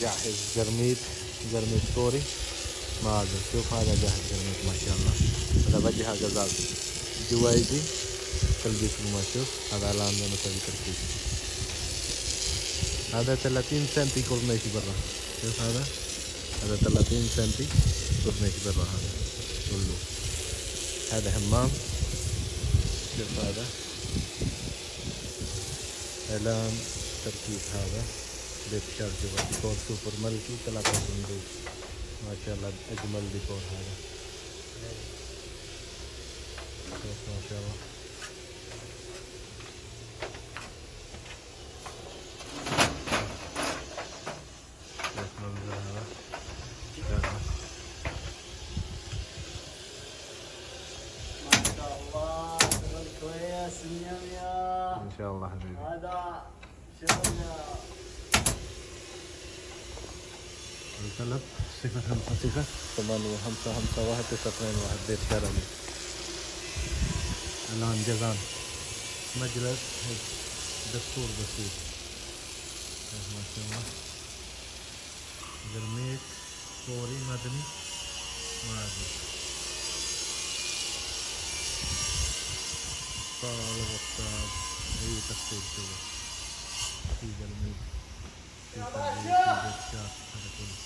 جاهز جرميت كوري معاذ. شوف هذا جاهز جرميت ما شاء الله. هذا وجهها قزاز جوايدي تلبيس ما شوف. هذا الآن مسوي تركيز. هذا 30 سنتي كورنيش برا. شوف هذا 30 سنتي كورنيش برا. هذا كله. هذا حمام. شوف هذا إعلان تركيز. هذا بيت شارجة ديكور سوبر ملكي 3 صندوق ما شاء الله. أجمل ديكور هذا. شوف ما شاء الله. شوف منظر هذا. ما شاء الله شغل كويس 100 إن شاء الله حبيبي. هذا شغل القلب 050 855 1921 بيت شرمي. الآن جزان مجلس دستور بسيط. ما شاء الله. جرميت كوري مدني معدي. طالب وطاب أي تفصيل كذا. في جرميت في تغيير في بيت شاف هذا كله.